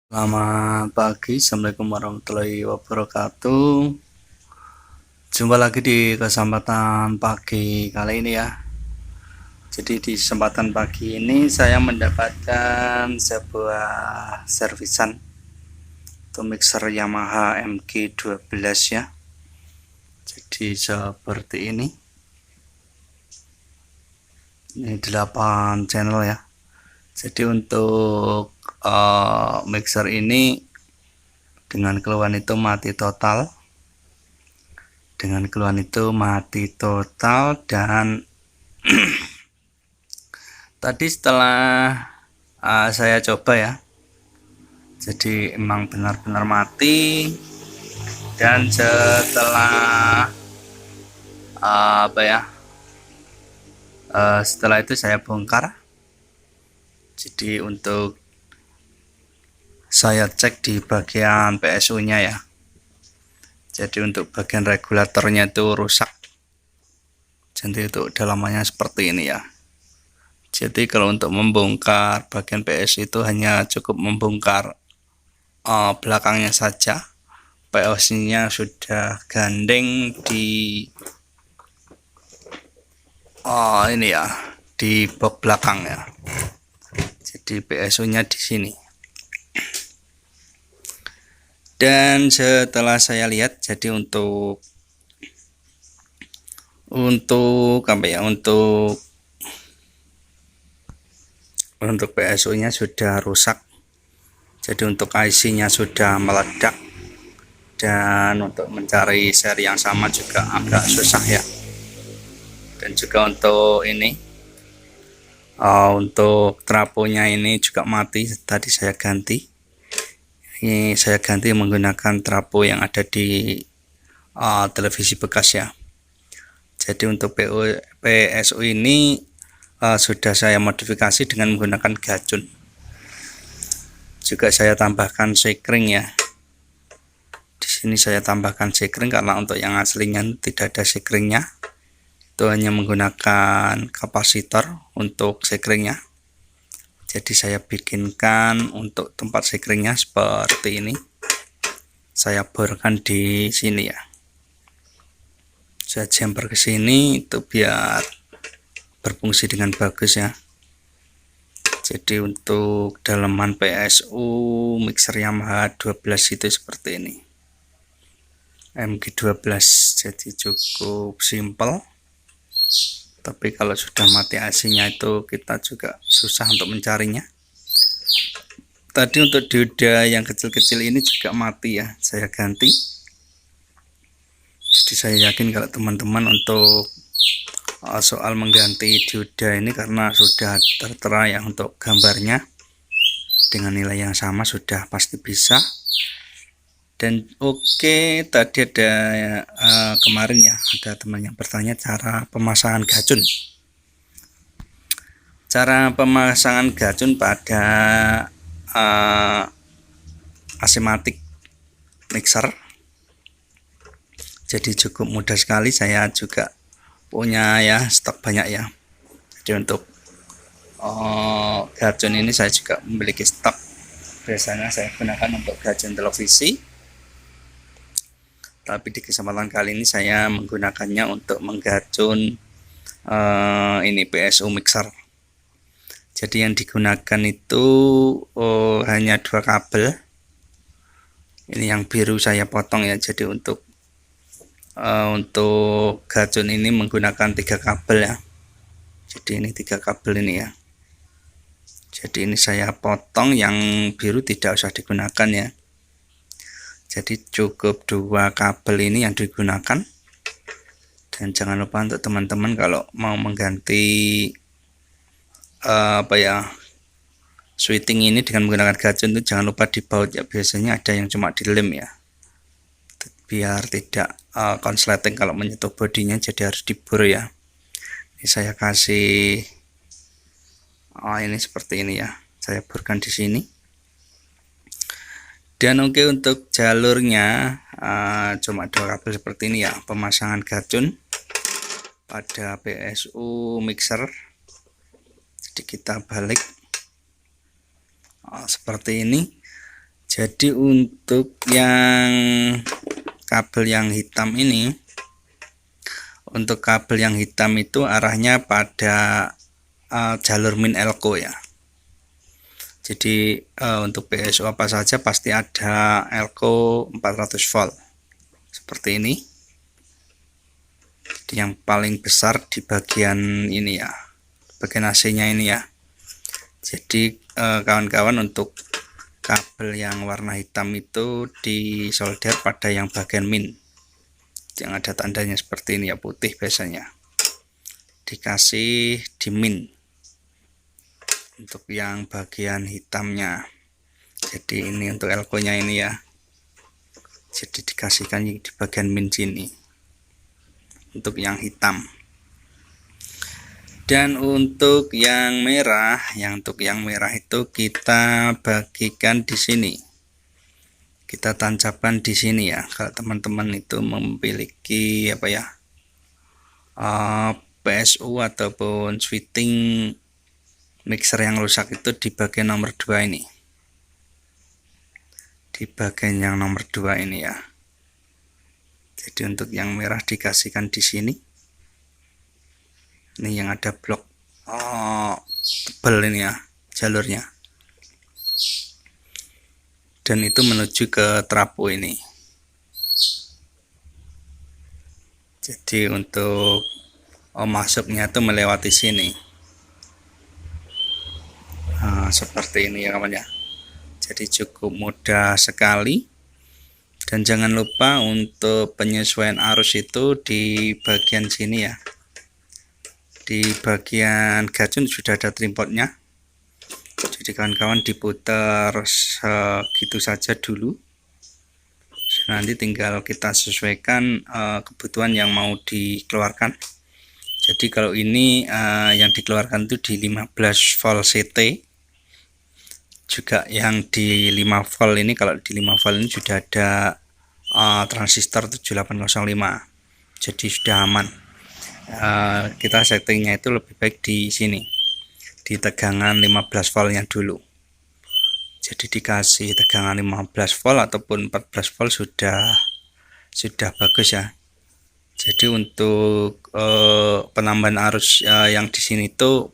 Selamat pagi, Assalamualaikum warahmatullahi wabarakatuh. Jumpa lagi di kesempatan pagi kali ini ya. Jadi di kesempatan pagi ini saya mendapatkan sebuah servisan untuk mixer Yamaha MG12 ya. Jadi seperti ini. Ini 8 channel ya. Jadi untuk mixer ini dengan keluhan itu mati total. Dan tadi setelah saya coba ya, jadi emang benar-benar mati. Dan setelah setelah itu saya bongkar. Jadi untuk saya cek di bagian PSU nya ya, jadi untuk bagian regulatornya itu rusak. Jadi untuk dalamannya seperti ini ya. Jadi kalau untuk membongkar bagian PSU itu hanya cukup membongkar belakangnya saja. PSU nya sudah gandeng di ini ya, di box belakang ya. Jadi PSU nya di sini. Dan setelah saya lihat, jadi untuk PSU nya sudah rusak. Jadi untuk IC nya sudah meledak. Dan untuk mencari seri yang sama juga agak susah ya. Dan juga untuk ini, untuk trafonya ini juga mati. Tadi saya ganti. Ini saya ganti menggunakan trafo yang ada di televisi bekas ya. Jadi untuk PSU ini sudah saya modifikasi dengan menggunakan gacun. Juga saya tambahkan sekring ya. Di sini saya tambahkan sekring karena untuk yang aslinya tidak ada sekringnya. Itu hanya menggunakan kapasitor untuk sekringnya. Jadi saya bikinkan untuk tempat sekringnya seperti ini. Saya borkan di sini ya. Saya jumper ke sini itu biar berfungsi dengan bagus ya. Jadi untuk dalaman PSU mixer Yamaha 12 itu seperti ini. MG12, jadi cukup simple. Tapi kalau sudah mati AC-nya itu kita juga susah untuk mencarinya. Tadi untuk dioda yang kecil-kecil ini juga mati ya, saya ganti. Jadi saya yakin kalau teman-teman untuk soal mengganti dioda ini karena sudah tertera ya untuk gambarnya dengan nilai yang sama sudah pasti bisa. Dan oke, tadi ada kemarin ya, ada teman yang bertanya cara pemasangan gacun. Cara pemasangan gacun pada asimatic mixer jadi cukup mudah sekali. Saya juga punya ya, stok banyak ya. Jadi untuk gacun ini saya juga memiliki stok. Biasanya saya gunakan untuk gacun televisi, tapi di kesempatan kali ini saya menggunakannya untuk menggacun ini PSU mixer. Jadi yang digunakan itu hanya 2 kabel. Ini yang biru saya potong ya. Jadi untuk gacun ini menggunakan 3 kabel ya. Jadi ini 3 kabel ini ya. Jadi ini saya potong, yang biru tidak usah digunakan ya. Jadi cukup 2 kabel ini yang digunakan. Dan jangan lupa untuk teman-teman kalau mau mengganti sweeting ini dengan menggunakan gacun itu jangan lupa dibaut ya. Biasanya ada yang cuma dilem ya, biar tidak konsleting kalau menyentuh bodinya, jadi harus dibor ya. Ini saya kasih ini seperti ini ya, saya borkan di sini. Dan oke, untuk jalurnya cuma 2 kabel seperti ini ya. Pemasangan gacun pada PSU mixer. Jadi kita balik seperti ini. Jadi untuk yang kabel yang hitam ini, untuk kabel yang hitam itu arahnya pada jalur min elko ya. Jadi untuk PSU apa saja pasti ada elko 400 volt seperti ini. Jadi yang paling besar di bagian ini ya, bagian AC-nya ini ya. Jadi kawan-kawan, untuk kabel yang warna hitam itu disolder pada yang bagian min, yang ada tandanya seperti ini ya, putih biasanya, dikasih di min untuk yang bagian hitamnya. Jadi ini untuk elko nya ini ya, jadi dikasihkan di bagian min sini untuk yang hitam. Dan untuk yang merah, itu kita bagikan di sini, kita tancapkan di sini ya. Kalau teman-teman itu memiliki apa ya, PSU ataupun switching mixer yang rusak, itu di bagian nomor 2 ini, di bagian yang nomor 2 ini ya. Jadi untuk yang merah dikasihkan di sini. Ini yang ada blok tebal ini ya jalurnya, dan itu menuju ke trafo ini. Jadi untuk masuknya itu melewati sini. Seperti ini ya kawan ya. Jadi cukup mudah sekali. Dan jangan lupa untuk penyesuaian arus itu di bagian sini ya. Di bagian gajun sudah ada trimpotnya. Jadi kawan-kawan diputar segitu saja dulu. Nanti tinggal kita sesuaikan kebutuhan yang mau dikeluarkan. Jadi kalau ini yang dikeluarkan itu di 15 volt CT. Juga yang di 5 volt ini, kalau di 5 volt ini sudah ada transistor 7805. Jadi sudah aman. Kita settingnya itu lebih baik di sini, di tegangan 15 voltnya dulu. Jadi dikasih tegangan 15 volt ataupun 14 volt sudah bagus ya. Jadi untuk penambahan arus yang di sini itu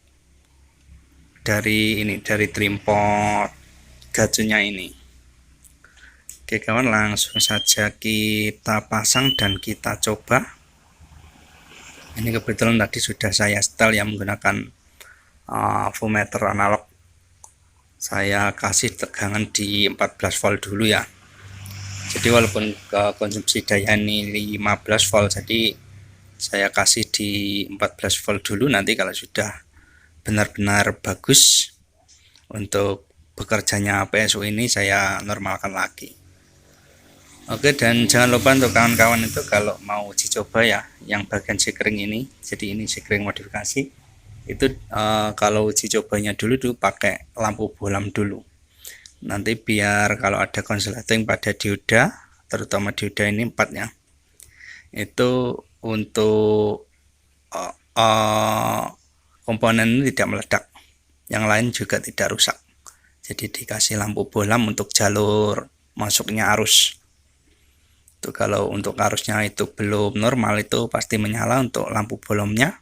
dari trimpot gajunnya ini. Oke kawan, langsung saja kita pasang dan kita coba. Ini kebetulan tadi sudah saya setel yang menggunakan voltmeter analog. Saya kasih tegangan di 14 volt dulu ya. Jadi walaupun konsumsi daya ini 15 volt, jadi saya kasih di 14 volt dulu. Nanti kalau sudah benar-benar bagus untuk bekerjanya PSU ini, saya normalkan lagi. Oke, dan jangan lupa untuk kawan-kawan itu kalau mau uji coba ya, yang bagian sekring ini, jadi ini sekring modifikasi, itu kalau uji cobanya dulu pakai lampu bohlam dulu. Nanti biar kalau ada konsleting pada dioda, terutama dioda ini 4 ya, itu untuk komponen ini tidak meledak, yang lain juga tidak rusak. Jadi dikasih lampu bohlam untuk jalur masuknya arus. Itu kalau untuk arusnya itu belum normal, itu pasti menyala untuk lampu bohlamnya.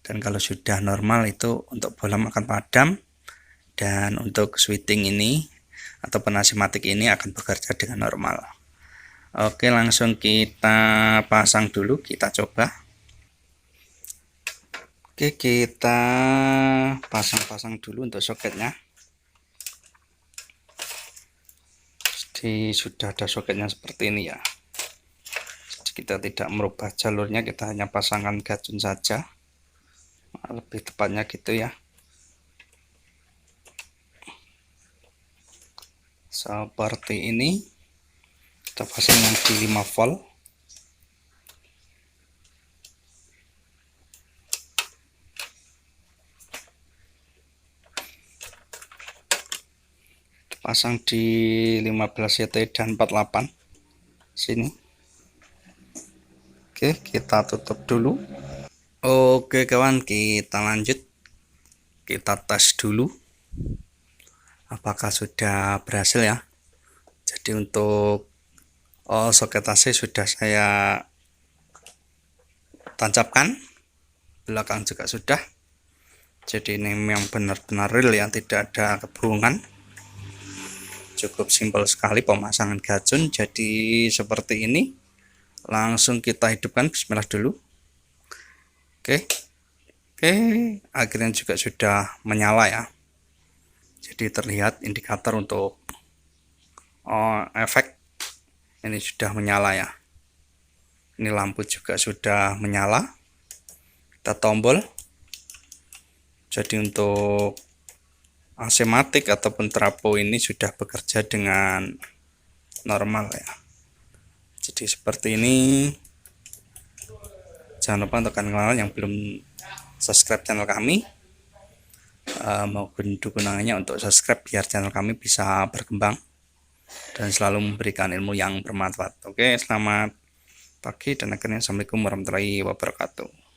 Dan kalau sudah normal itu untuk bohlam akan padam, dan untuk switching ini atau penasimatik ini akan bekerja dengan normal. Oke, langsung kita pasang dulu, kita coba. Oke, kita pasang dulu untuk soketnya. Jadi sudah ada soketnya seperti ini ya. Jadi kita tidak merubah jalurnya, kita hanya pasangkan gajun saja, lebih tepatnya gitu ya. Seperti ini. Kita pasang yang di 5 volt. Pasang di 15 CT dan 48 sini. Oke, kita tutup dulu. Oke kawan, kita lanjut, kita tes dulu apakah sudah berhasil ya. Jadi untuk soket AC sudah saya tancapkan, belakang juga sudah. Jadi ini memang benar-benar real ya, tidak ada kebohongan. Cukup simpel sekali pemasangan gacun. Jadi seperti ini. Langsung kita hidupkan, bismillah dulu. Oke, akhirnya juga sudah menyala ya. Jadi terlihat indikator untuk efek ini sudah menyala ya. Ini lampu juga sudah menyala. Kita tombol. Jadi untuk AC matic ataupun trapo ini sudah bekerja dengan normal ya. Jadi seperti ini. Jangan lupa untuk kalian yang belum subscribe channel kami, maupun dukungannya untuk subscribe biar channel kami bisa berkembang dan selalu memberikan ilmu yang bermanfaat. Oke, selamat pagi dan akhirnya assalamualaikum warahmatullahi wabarakatuh.